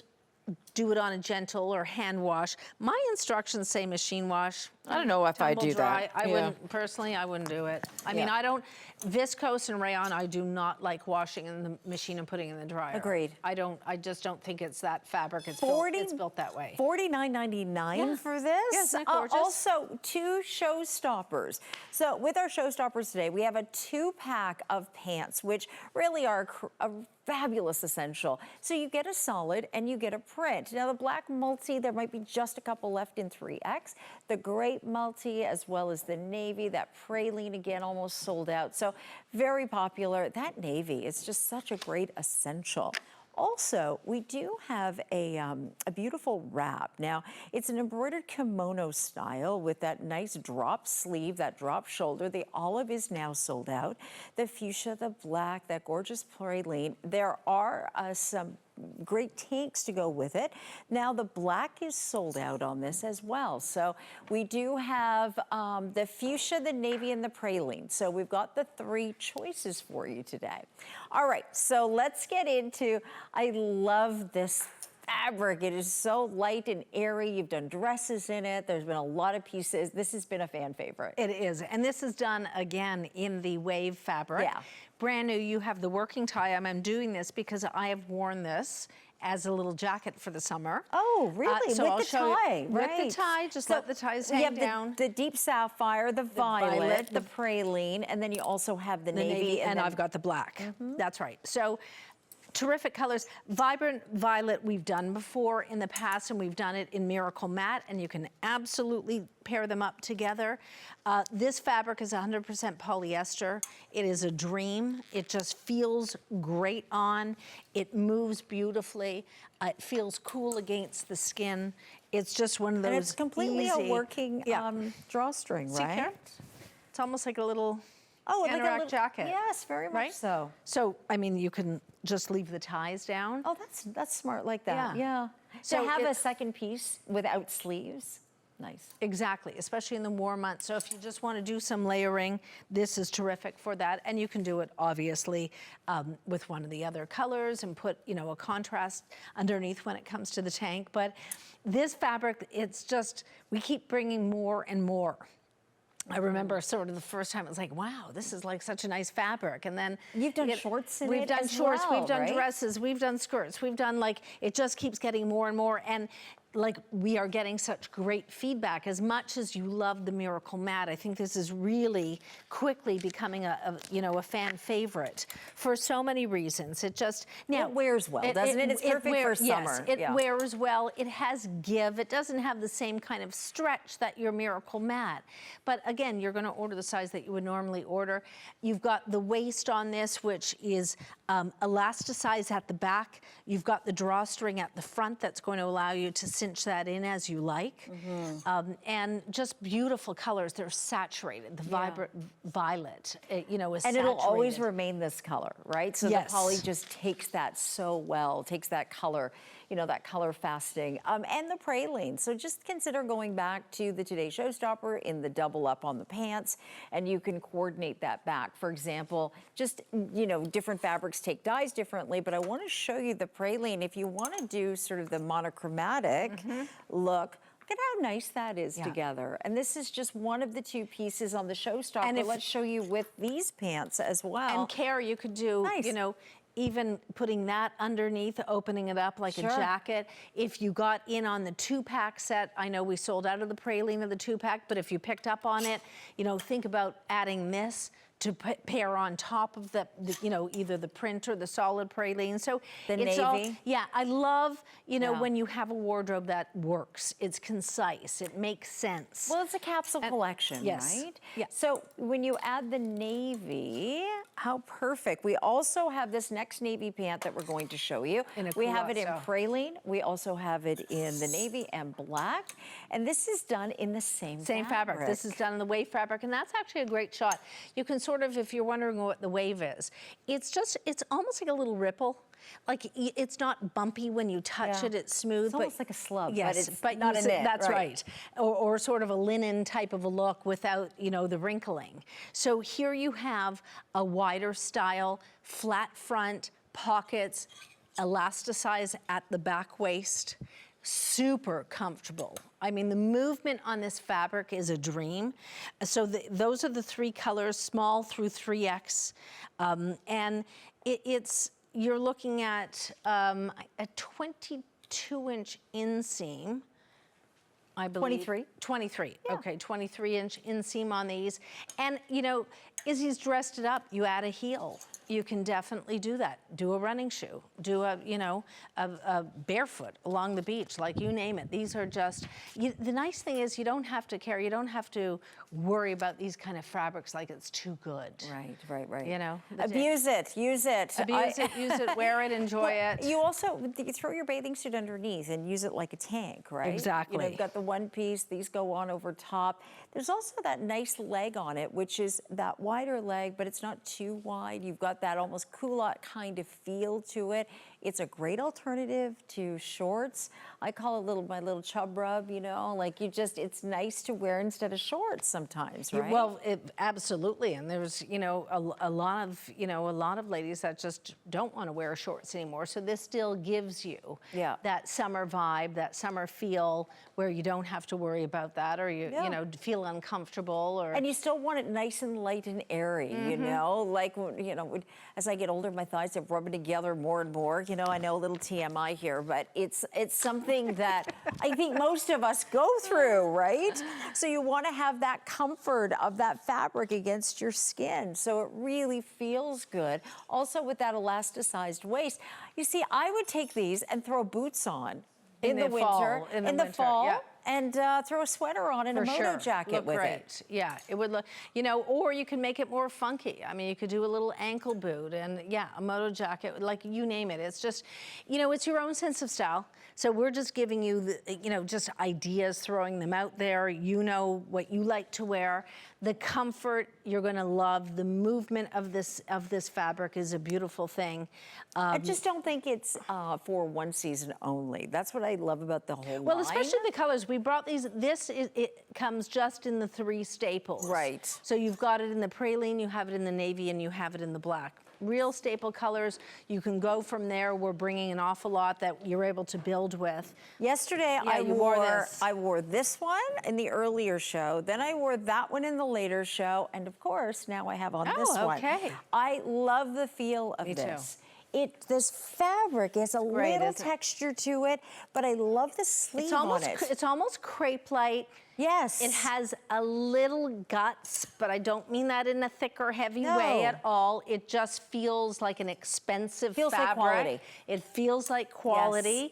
do it on a gentle or hand wash. My instructions say machine wash. I don't know if I Tumble do dry. that. I wouldn't, personally, I wouldn't do it. I mean, I don't, viscose and rayon, I do not like washing in the machine and putting in the dryer. Agreed. I just don't think it's that fabric. It's built that way. $49.99 for this. Yeah, isn't it gorgeous? Also, 2 showstoppers. So with our showstoppers today, we have a 2-pack of pants, which really are a fabulous essential. So you get a solid and you get a print. Now the black multi, there might be just a couple left in 3X. The gray multi, as well as the navy, that praline again, almost sold out. So very popular. That navy is just such a great essential. Also, we do have a beautiful wrap. Now, it's an embroidered kimono style with that nice drop sleeve, that drop shoulder. The olive is now sold out. The fuchsia, the black, that gorgeous praline. There are some great tanks to go with it. Now the black is sold out on this as well. So we do have the fuchsia, the navy, and the praline. So we've got the 3 choices for you today. All right, so let's get into, I love this fabric. It is so light and airy. You've done dresses in it. There's been a lot of pieces. This has been a fan favorite. It is, and this is done again in the wave fabric. Yeah. Brand new, you have the working tie. I'm doing this because I have worn this as a little jacket for the summer. Oh, really? So with I'll the show tie, you, right? With the tie, just So let the ties we hang have down. the deep sapphire, the violet, violet, the praline, and then you also have the navy. And I've got the black. That's right. So terrific colors. Vibrant violet we've done before in the past, and we've done it in Miracle Matte, and you can absolutely pair them up together. This fabric is 100% polyester. It is a dream. It just feels great on. It moves beautifully. It feels cool against the skin. It's just one of those And it's completely easy, a working drawstring, See, right? Karen? It's almost like a little like a anorak little jacket. Yes, very much right? so. So, I mean, you can just leave the ties down. Oh, that's smart like that. Yeah. So to have a second piece without sleeves, nice. Exactly, especially in the warm months. So if you just want to do some layering, this is terrific for that. And you can do it, obviously, with one of the other colors and put, you know, a contrast underneath when it comes to the tank. But this fabric, it's just, we keep bringing more and more. I remember sort of the first time it was like, wow, this is like such a nice fabric. And then you've done shorts in it. We've done shorts, well, we've done right? dresses, we've done skirts, we've done like, it just keeps getting more and more. And like we are getting such great feedback. As much as you love the Miracle Matte, I think this is really quickly becoming a fan favorite for so many reasons. It just it wears well, doesn't it? It's perfect for summer. Yes, it wears well. It has give. It doesn't have the same kind of stretch that your Miracle Matte. But again, you're going to order the size that you would normally order. You've got the waist on this, which is elasticized at the back. You've got the drawstring at the front that's going to allow you to cinch that in as you like. And just beautiful colors. They're saturated. The vibrant violet, is and saturated. it'll always remain this color, right? So Yes. the poly just takes that so well, takes that color, that color fasting, and the praline. So just consider going back to the Today Showstopper in the double up on the pants, and you can coordinate that back. For example, just, different fabrics take dyes differently, but I want to show you the praline. If you want to do sort of the monochromatic look, look at how nice that is together. And this is just one of the 2 pieces on the Showstopper. And let's show you with these pants as well. And Care, you could do, even putting that underneath, opening it up like a jacket. If you got in on the 2-pack set, I know we sold out of the praline of the 2-pack, but if you picked up on it, think about adding this to pair on top of the, you know, either the print or the solid praline. So The it's all, navy. yeah, I love, you know, Yeah. when you have a wardrobe that works. It's concise. It makes sense. Well, it's a capsule collection, yes. right? Yeah. So when you add the navy, how perfect. We also have this next navy pant that we're going to show you. We have it in culotte. praline. We also have it in the navy and black. And this is done in the same fabric. This is done in the wave fabric, and that's actually a great shot. You can sort of, if you're wondering what the wave is, it's almost like a little ripple. Like it's not bumpy when you touch it, it's smooth. It's almost like a slub, yes, but it's not a knit. That's right. Or sort of a linen type of a look without, you know, the wrinkling. So here you have a wider style, flat front, pockets, elasticize at the back waist. Super comfortable. I mean, the movement on this fabric is a dream. So those are the 3 colors, small through 3X. And you're looking at a 22-inch inseam, I believe. 23. 23, okay, 23-inch inseam on these. And, you know, Izzy's dressed it up. You add a heel. You can definitely do that. Do a running shoe. Do a, you know, a barefoot along the beach, like you name it. These are just, the nice thing is you don't have to carry, you don't have to worry about these kind of fabrics like it's too good. Right. You know? Abuse it, use it. Abuse it, use it, wear it, enjoy it. You also, you throw your bathing suit underneath and use it like a tank, right? Exactly. You know, you've got the one piece, these go on over top. There's also that nice leg on it, which is that wider leg, but it's not too wide. You've got that almost culotte kind of feel to it. It's a great alternative to shorts. I call it my little chub rub, you know, like it's nice to wear instead of shorts sometimes, right? Well, absolutely. And there's, you know, a lot of ladies that just don't want to wear shorts anymore. So this still gives you that summer vibe, that summer feel where you don't have to worry about that or you know, feel uncomfortable or. And you still want it nice and light and airy, you know, like, you know, as I get older, my thighs are rubbing together more and more. You know, I know a little TMI here, but it's something that I think most of us go through, right? So you want to have that comfort of that fabric against your skin, so it really feels good. Also with that elasticized waist, you see, I would take these and throw boots on in the winter, in the fall. And throw a sweater on and a moto jacket with it. Yeah, it would look, you know, or you can make it more funky. I mean, you could do a little ankle boot and a moto jacket, like you name it. It's just, you know, it's your own sense of style. So we're just giving you, you know, just ideas, throwing them out there. You know what you like to wear. The comfort, you're going to love. The movement of this fabric is a beautiful thing. I just don't think it's for one season only. That's what I love about the whole Well, line. especially the colors. We brought these. It comes just in the 3 staples. Right. So you've got it in the praline, you have it in the navy, and you have it in the black. Real staple colors. You can go from there. We're bringing an awful lot that you're able to build with. Yesterday, I wore this one in the earlier show. Then I wore that one in the later show. And of course, now I have on this one. Okay. I love the feel of this. This fabric has a little texture to it, but I love the sleeve on it. It's almost crepe-like. Yes. It has a little guts, but I don't mean that in a thick or heavy way at all. It just feels like an expensive fabric. Like quality. It feels like quality. Yes.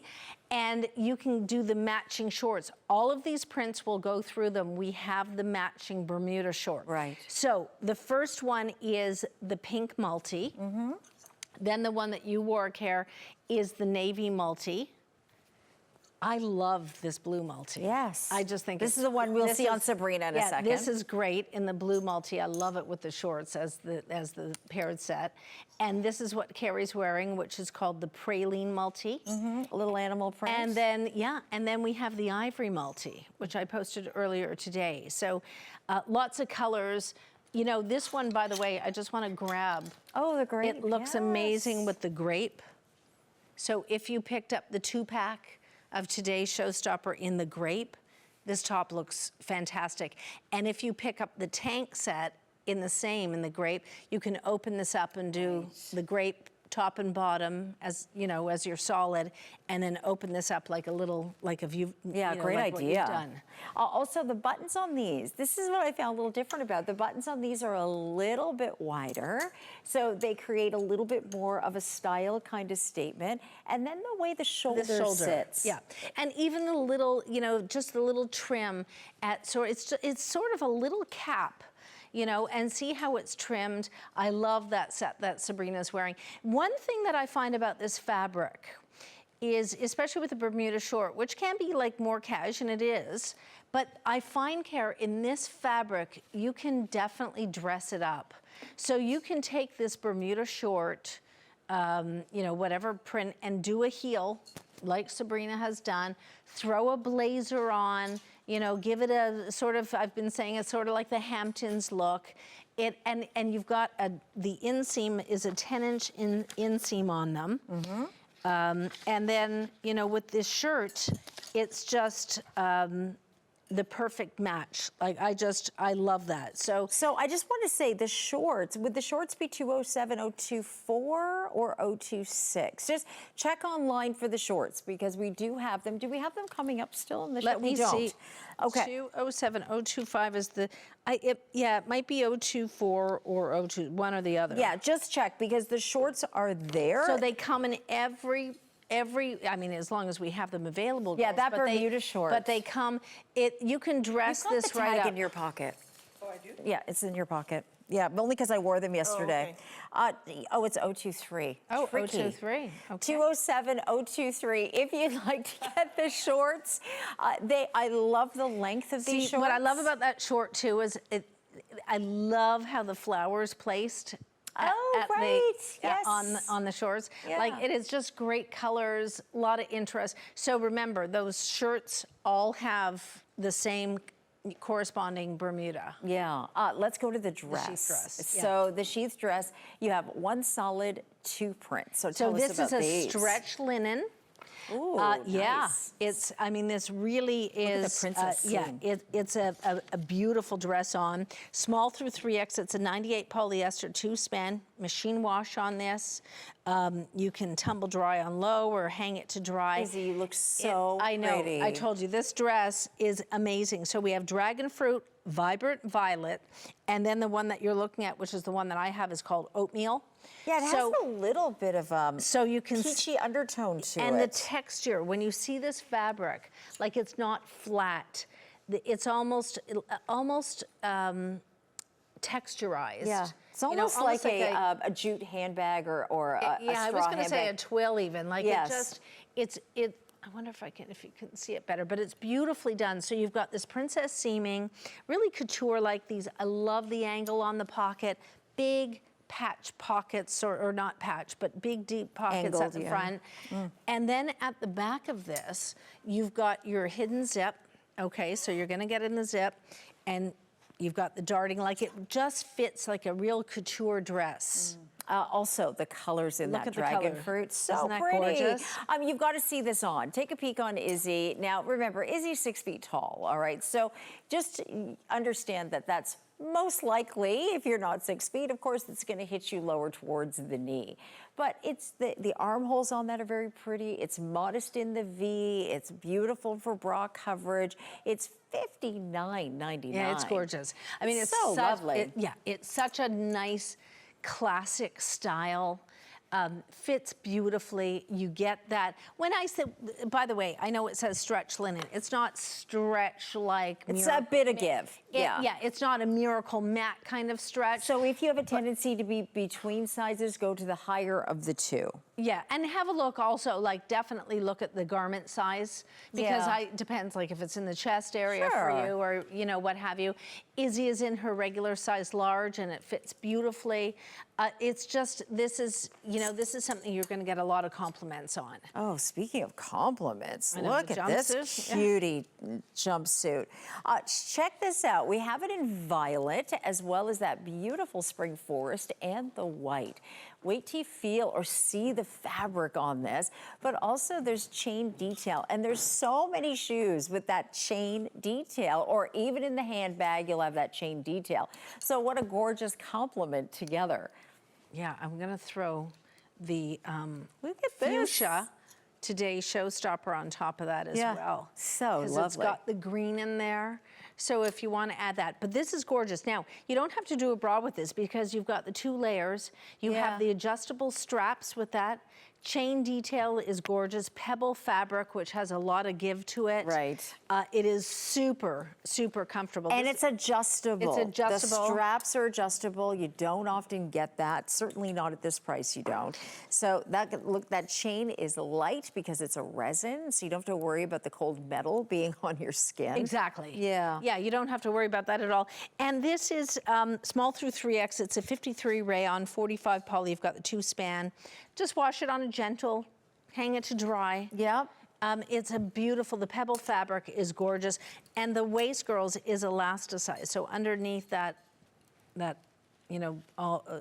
And you can do the matching shorts. All of these prints will go through them. We have the matching Bermuda short. Right. So the first one is the pink multi. Mm-hmm. Then the one that you wore, Care, is the navy multi. I love this blue multi. Yes. I just think this is the one we'll see on Sabrina in a second. This is great in the blue multi. I love it with the shorts as the paired set. And this is what Carrie's wearing, which is called the praline multi. Mm-hmm. A little animal print. And then we have the ivory multi, which I posted earlier today. So lots of colors. You know, this one, by the way, I just want to grab. Oh, the grape. It looks amazing with the grape. So if you picked up the 2-pack of today's Showstopper in the grape, this top looks fantastic. And if you pick up the tank set in the grape, you can open this up and do the grape top and bottom as, you know, as your solid, and then open this up like a little, like if you've, Yeah, you know, great like what you've idea. done. Also, the buttons on these, this is what I found a little different about. The buttons on these are a little bit wider, so they create a little bit more of a style kind of statement. And then the way the shoulder sits. Yeah, and even the little, you know, just the little trim at, so it's sort of a little cap, you know, and see how it's trimmed. I love that set that Sabrina's wearing. One thing that I find about this fabric is, especially with the Bermuda short, which can be like more cash, and it is, but I find, Cara, in this fabric, you can definitely dress it up. So you can take this Bermuda short, you know, whatever print, and do a heel, like Sabrina has done, throw a blazer on, you know, give it a sort of, I've been saying it's sort of like the Hamptons look. And you've got the inseam is a 10-inch inseam on them. And then, you know, with this shirt, it's just the perfect match. Like, I love that. So I just want to say the shorts, would the shorts be 207, 024 or 026? Just check online for the shorts because we do have them. Do we have them coming up still in the show? let me see. Okay. 207, 025 is the, yeah, it might be 024 or 02, one or the other. Yeah, just check because the shorts are there. So they come in every, I mean, as long as we have them available. Yeah, girls, that but Bermuda shorts. But they come, you can dress You've got this the right tag up. in your pocket. Oh, I do? Yeah, it's in your pocket. Yeah, but only because I wore them yesterday. It's 023. Oh, Tricky. 023. Okay. 207 023. If you'd like to get the shorts, I love the length of these shorts. What I love about that short too is I love how the flower's placed. Yes. On the shorts. Yeah. Like, it is just great colors, a lot of interest. So remember, those shirts all have the same corresponding Bermuda. Yeah. Let's go to the dress. sheath dress, yeah. So the sheath dress, you have one solid, two prints. So tell us this about is a these. stretch linen. Ooh, Yeah, nice. it's, I mean, this really is, at the princess yeah, scene. it's a beautiful dress on. Small through 3X, it's a 98 polyester 2-span, machine wash on this. You can tumble dry on low or hang it to dry. Izzy, you look so I know, pretty. I told you, this dress is amazing. So we have dragon fruit, vibrant violet, and then the one that you're looking at, which is the one that I have, is called oatmeal. Yeah, it has a little bit of so you can peachy undertone to and it. the texture, when you see this fabric, like, it's not flat. It's almost texturized. Yeah, it's almost, like a jute handbag or a straw handbag. Yeah, I was going to say a twill even. Like, Yes. I wonder if you can see it better, but it's beautifully done. So you've got this princess seaming, really couture like these. I love the angle on the pocket, big patch pockets, or not patch, but big deep pockets at the front. And then at the back of this, you've got your hidden zip. Okay, so you're gonna get in the zip, and you've got the darting, like, it just fits like a real couture dress. Also, the colors in Look that at the dragon color. fruit, so Isn't that pretty. gorgeous? You've got to see this on. Take a peek on Izzy. Now, remember, Izzy's 6 feet tall, all right? So just understand that that's most likely, if you're not 6 feet, of course, it's going to hit you lower towards the knee. But it's the armholes on that are very pretty. It's modest in the V. It's beautiful for bra coverage. It's $59.99. Yeah, it's gorgeous. I mean, it's so lovely. It's such a nice, classic style. Fits beautifully. You get that. When I said, by the way, I know it says stretch linen. It's not stretch like It's a bit of give. Yeah, it's not a miracle matte kind of stretch. So if you have a tendency to be between sizes, go to the higher of the two. Yeah, and have a look also, like, definitely look at the garment size, because depends, like, if it's in the chest area for you, or, you know, what have you. Izzy is in her regular size large, and it fits beautifully. It's just, this is something you're going to get a lot of compliments on. Oh, speaking of compliments, I know, look the at this jumpsuit. cutie jumpsuit. Check this out. We have it in violet, as well as that beautiful spring forest and the white. Wait till you feel or see the fabric on this, but also there's chain detail, and there's so many shoes with that chain detail, or even in the handbag, you'll have that chain detail. So what a gorgeous complement together. Yeah, I'm going to throw Look at this. fuchsia Today's Showstopper on top of that as well. So lovely. Because it's got the green in there. So if you want to add that, but this is gorgeous. Now, you don't have to do a bra with this because you've got the 2 layers. You have the adjustable straps with that. Chain detail is gorgeous. Pebble fabric, which has a lot of give to it. Right. It is super, super comfortable. And it's adjustable. It's adjustable. The straps are adjustable. You don't often get that. Certainly not at this price, you don't. So that chain is light because it's a resin, so you don't have to worry about the cold metal being on your skin. Exactly. Yeah. Yeah, you don't have to worry about that at all. And this is small through 3X. It's a 53 rayon, 45 poly. You've got the 2 span. Just wash it on a gentle, hang it to dry. Yep. It's a beautiful, the Pebble fabric is gorgeous. And the waist, girls, is elasticized. So underneath that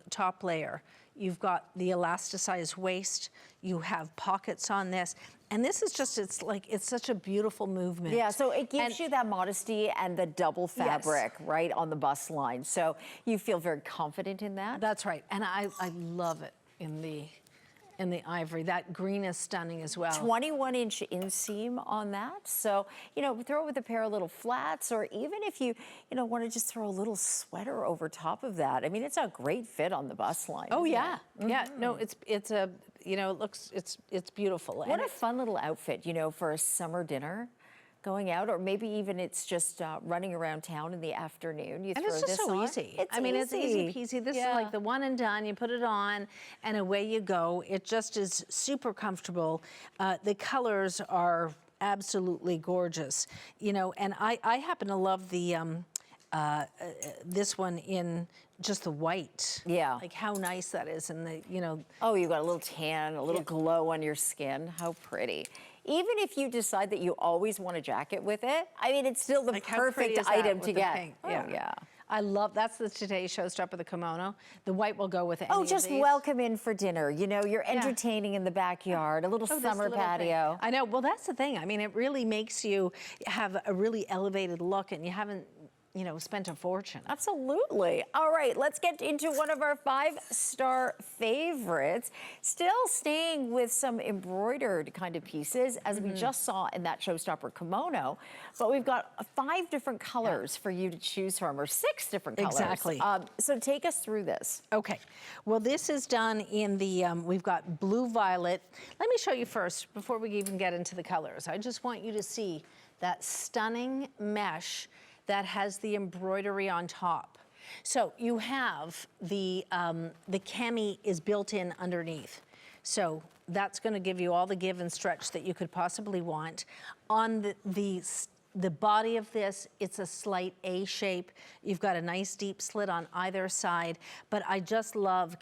top layer, you've got the elasticized waist. You have pockets on this. And this is just, it's such a beautiful movement. Yeah, so it gives you that modesty and the double fabric, right, on the bust line. So you feel very confident in that. That's right. And I love it in the ivory. That green is stunning as well. 21-inch inseam on that. So, throw it with a pair of little flats, or even if you, want to just throw a little sweater over top of that. I mean, it's a great fit on the bust line. Oh, yeah. Yeah, no, it's a, it looks, it's beautiful. What a fun little outfit, for a summer dinner. Going out, or maybe even it's just running around town in the afternoon. You throw this on. And it's just so easy. It's easy peasy. This is like the one and done. You put it on, and away you go. It just is super comfortable. The colors are absolutely gorgeous. And I happen to love the this one in just the white. Yeah. Like how nice that is, and the Oh, you've got a little tan, a little glow on your skin. How pretty. Even if you decide that you always want a jacket with it, I mean, it's still the perfect item to get. Pink? Yeah. I love, that's the Today's Showstopper, the kimono. The white will go with any of just these. welcome in for dinner. You're entertaining in the backyard, a little summer patio. Thing. I know, well, that's the thing. I mean, it really makes you have a really elevated look, and you haven't, spent a fortune. Absolutely. All right, let's get into one of our 5-star favorites. Still staying with some embroidered kind of pieces, as we just saw in that Showstopper kimono, but we've got 5 different colors for you to choose from, or 6 different colors. Exactly. So take us through this. Okay. Well, this is done in the, we've got blue violet. Let me show you first, before we even get into the colors. I just want you to see that stunning mesh that has the embroidery on top. So you have the cami is built in underneath. So that's gonna give you all the give and stretch that you could possibly want. On the body of this, it's a slight A shape. You've got a nice deep slit on either side, but I just love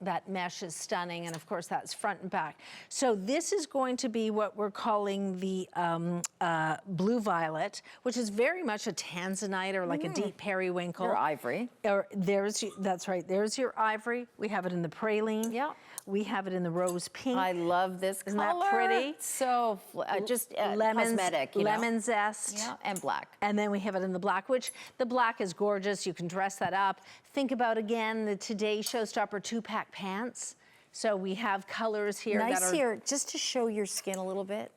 that mesh is stunning, and of course that's front and back. So this is going to be what we're calling the blue violet, which is very much a tanzanite or like a deep periwinkle. Your ivory. That's right, there's your ivory. We have it in the praline. Yeah. We have it in the rose pink. I love this color. Isn't that pretty? So just cosmetic, lemon zest. Yeah, and black. And then we have it in the black, which the black is gorgeous. You can dress that up. Think about, again, the Today Showstopper 2-pack pants. So we have colors here that are... here, just to show your skin a little bit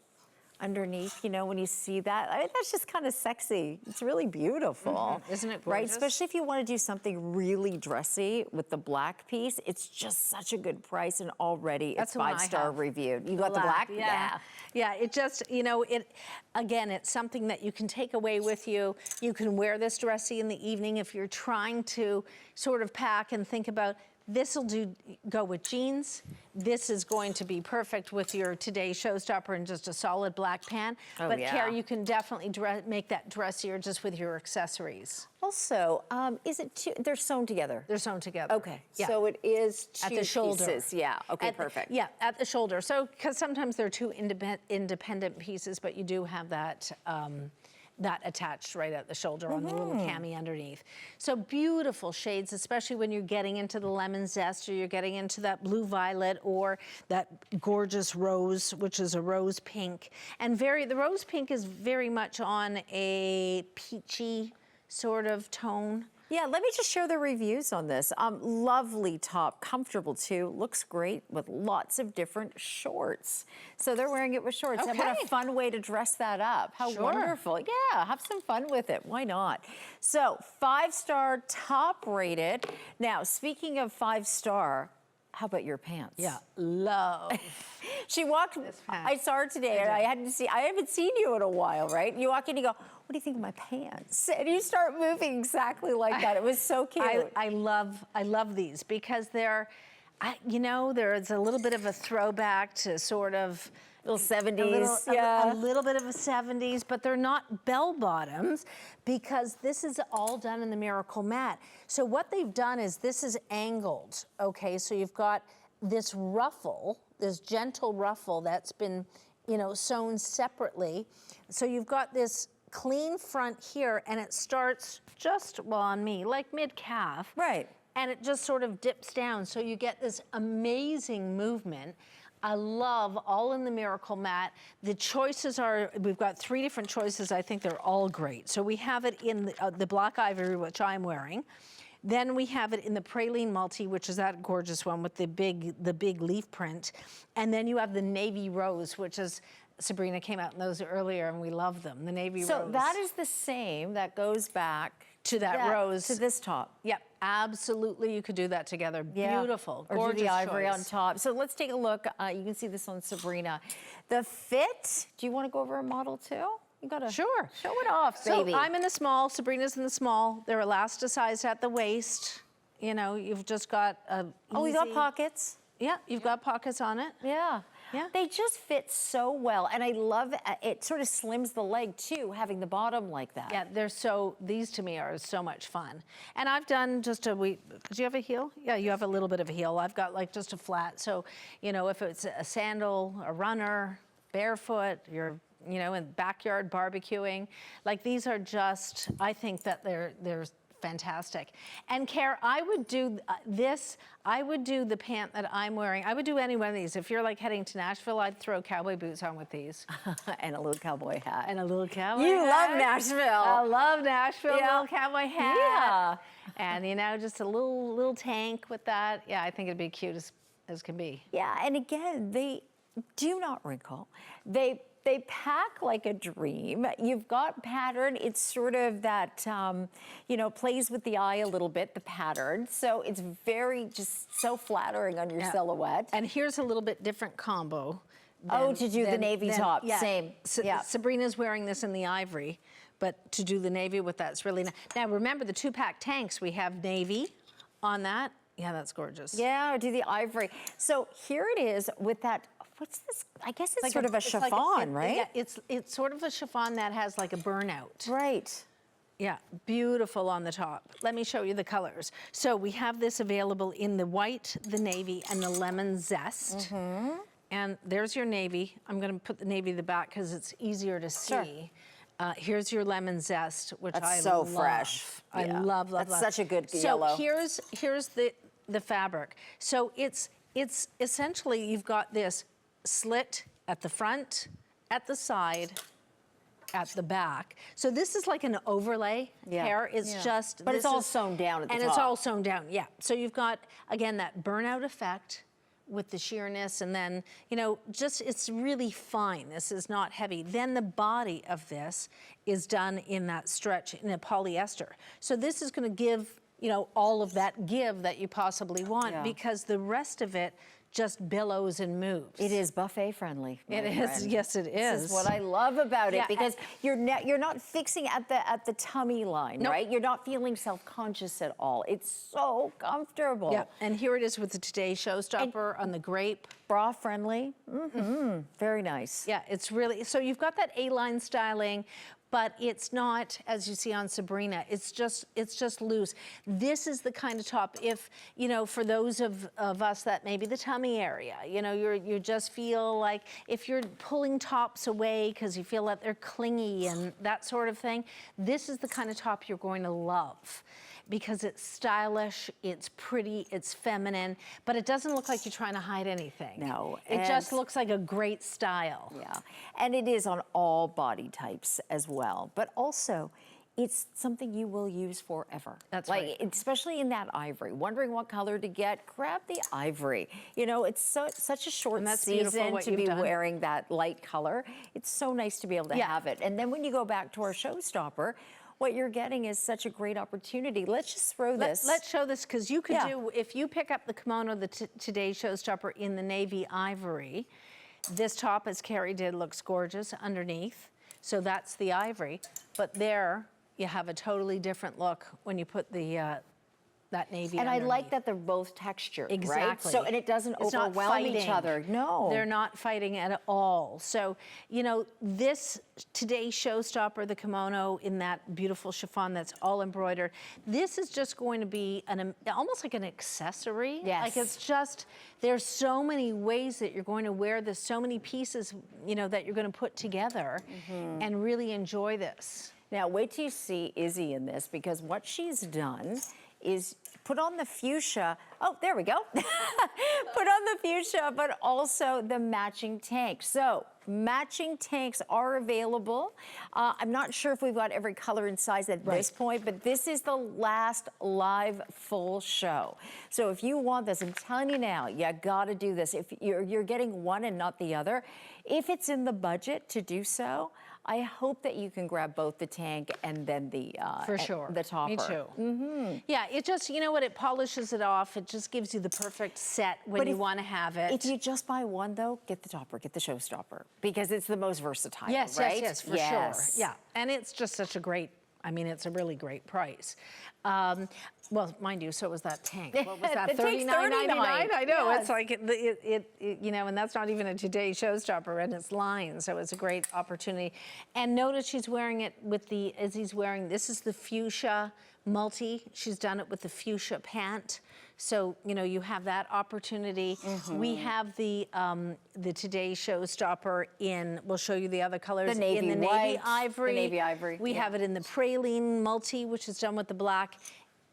underneath, when you see that. I mean, that's just kind of sexy. It's really beautiful. Isn't it gorgeous? Right, especially if you want to do something really dressy with the black piece. It's just such a good price, and already it's 5-star reviewed. You got the black? Yeah. Yeah, it just, again, it's something that you can take away with you. You can wear this dressy in the evening if you're trying to sort of pack and think about, this will go with jeans. This is going to be perfect with your Today Showstopper and just a solid black pant. But Carrie, you can definitely make that dressier just with your accessories. Also, they're sewn together? They're sewn together. Okay, yeah. So it is 2 at the shoulder. pieces. Yeah, okay, perfect. At the shoulder. So, because sometimes they're 2 independent pieces, but you do have that that attached right at the shoulder on the little cami underneath. So beautiful shades, especially when you're getting into the lemon zest, or you're getting into that blue violet, or that gorgeous rose, which is a rose pink. And the rose pink is very much on a peachy sort of tone. Yeah, let me just share the reviews on this. Lovely top, comfortable too, looks great with lots of different shorts. So they're wearing it with shorts. Okay. What a fun way to dress that up. How Sure. wonderful. Yeah, have some fun with it. Why not? So 5-star, top rated. Now, speaking of 5-star, how about your pants? Yeah, love. She walked, I saw her today and I haven't seen you in a while, right? You walk in, you go, what do you think of my pants? And you start moving exactly like that. It was so cute. I love these because they're, you know, there's a little bit of a throwback to sort of little 70s, a little bit of a 70s, but they're not bell bottoms because this is all done in the Miracle Mat. So what they've done is this is angled, okay? So you've got this ruffle, this gentle ruffle that's been, you know, sewn separately. So you've got this clean front here and it starts just, well, on me, like mid-calf. Right. And it just sort of dips down. So you get this amazing movement. I love all in the Miracle Mat. The choices are, we've got 3 different choices. I think they're all great. So we have it in the black ivory, which I'm wearing. Then we have it in the praline multi, which is that gorgeous one with the big leaf print. And then you have the navy rose, which is, Sabrina came out in those earlier and we love them, the navy rose. So that is the same, that goes back to that rose. To this top. Yep, absolutely, you could do that together. Yeah. Beautiful, or gorgeous do the ivory choice. on top. So let's take a look. You can see this on Sabrina. The fit, do you want to go over a model too? You gotta show it off, baby. So I'm in the small, Sabrina's in the small. They're elasticized at the waist. You know, you've just got a Oh, we got pockets. Yeah, you've got pockets on it. Yeah. Yeah. They just fit so well. And I love it sort of slims the leg too, having the bottom like that. Yeah, these to me are so much fun. And I've done just do you have a heel? Yeah, you have a little bit of a heel. I've got like just a flat. So, you know, if it's a sandal, a runner, barefoot, you're, you know, in backyard barbecuing, like these are just, I think that they're fantastic. And Care, I would do I would do the pant that I'm wearing. I would do any one of these. If you're like heading to Nashville, I'd throw cowboy boots on with these. And a little cowboy hat. And a little cowboy You hat. love Nashville. I love Nashville, Yeah. little cowboy hat. Yeah. And you know, just a little tank with that. Yeah, I think it'd be cute as can be. Yeah, and again, they do not wrinkle. They pack like a dream. You've got pattern. It's sort of that, you know, plays with the eye a little bit, the pattern. So it's very just so flattering on your silhouette. And here's a little bit different combo. To do the navy top, yeah. same. Sabrina's wearing this in the ivory, but to do the navy with that's really nice. Now remember the 2-pack tanks, we have navy on that. Yeah, that's gorgeous. Yeah, or do the ivory. So here it is with that. What's this? I guess it's like sort of a chiffon, right? Yeah, it's sort of a chiffon that has like a burnout. Right. Yeah, beautiful on the top. Let me show you the colors. So we have this available in the white, the navy, and the lemon zest. And there's your navy. I'm gonna put the navy in the back because it's easier to see. Here's your lemon zest, which That's so fresh. I Yeah. love. That's such a good yellow. So here's the fabric. So it's essentially, you've got this slit at the front, at the side, at the back. So this is like an overlay hair. It's just, but it's all sewn down at the top. And it's all sewn down, yeah. So you've got, again, that burnout effect with the sheerness, and then, you know, just, it's really fine. This is not heavy. Then the body of this is done in that stretch in a polyester. So this is gonna give, you know, all of that give that you possibly want because the rest of it just billows and moves. It is buffet friendly. It is, yes it is. This is what I love about it because you're not fixing at the tummy line, right? You're not feeling self-conscious at all. It's so comfortable. Yeah, and here it is with the Today Showstopper on the grape. Bra friendly, very nice. Yeah, it's really, so you've got that A-line styling, but it's not, as you see on Sabrina, it's just loose. This is the kind of top, if, you know, for those of us that maybe the tummy area, you know, you just feel like, if you're pulling tops away because you feel that they're clingy and that sort of thing, this is the kind of top you're going to love. Because it's stylish, it's pretty, it's feminine, but it doesn't look like you're trying to hide anything. No. It just looks like a great style. Yeah, and it is on all body types as well. But also, it's something you will use forever. That's like, right. Especially in that ivory. Wondering what color to get, grab the ivory. You know, it's such a short season to be wearing that light color. It's so nice to be able to have it. And then when you go back to our showstopper, what you're getting is such a great opportunity. Let's just throw this. Let's show this, because you could do, if you pick up the kimono, the Today Showstopper in the navy ivory, this top, as Carrie did, looks gorgeous underneath. So that's the ivory. But there, you have a totally different look when you put the that navy And underneath. I like that they're both textured, exactly. right? So, and it doesn't overwhelm each other. No. They're not fighting at all. So, you know, this Today Showstopper, the kimono in that beautiful chiffon that's all embroidered, this is just going to be almost like an accessory. Yes. Like, it's just, there's so many ways that you're going to wear this, so many pieces, you know, that you're going to put together and really enjoy this. Now, wait till you see Izzy in this, because what she's done is put on the fuchsia. Oh, there we go. Put on the fuchsia, but also the matching tank. So matching tanks are available. I'm not sure if we've got every color and size at this point, but this is the last live full show. So if you want this, I'm telling you now, you gotta do this. If you're getting one and not the other, if it's in the budget to do so, I hope that you can grab both the tank and then the For sure. the topper. Me too. Yeah, it just, you know what, it polishes it off. It just gives you the perfect set when you want to have it. If you just buy one, though, get the topper, get the showstopper, because it's the most versatile, yes, right? Yes, for sure. Yeah, and it's just such a great, I mean, it's a really great price. Well, mind you, so was that tank. What was that? $39.99. I know. Yes. It's like it, you know, and that's not even a Today Showstopper, and it's lined, so it's a great opportunity. And notice she's wearing it with the, as he's wearing, this is the fuchsia multi. She's done it with the fuchsia pant. So, you know, you have that opportunity. We have the Today Showstopper in, we'll show you the other colors. The navy in the white, navy ivory. the navy ivory. We have it in the praline multi, which is done with the black.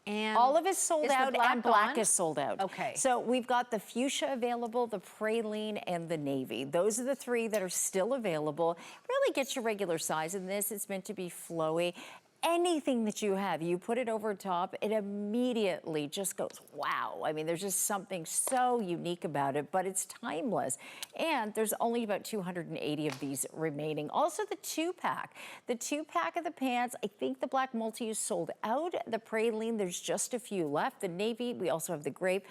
And all of it's sold out, and black on? is sold out. Okay. So we've got the fuchsia available, the praline, and the navy. Those are the three that are still available. Really get your regular size in this. It's meant to be flowy. Anything that you have, you put it over top, it immediately just goes, wow. I mean, there's just something so unique about it, but it's timeless. And there's only about 280 of these remaining. Also the two-pack. The two-pack of the pants, I think the black multi is sold out. The praline, there's just a few left. The navy, we also have the grape.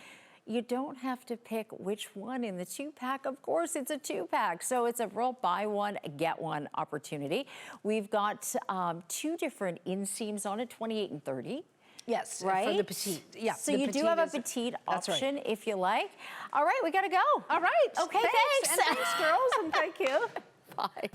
You don't have to pick which one in the two-pack. Of course, it's a two-pack, so it's a real buy one, get one opportunity. We've got two different inseams on it, 28 and 30. Yes, right? for the petite. Yeah. So you do have a petite option if you like. All right, we gotta go. All right. Okay, thanks. And thanks, girls, and thank you. Bye.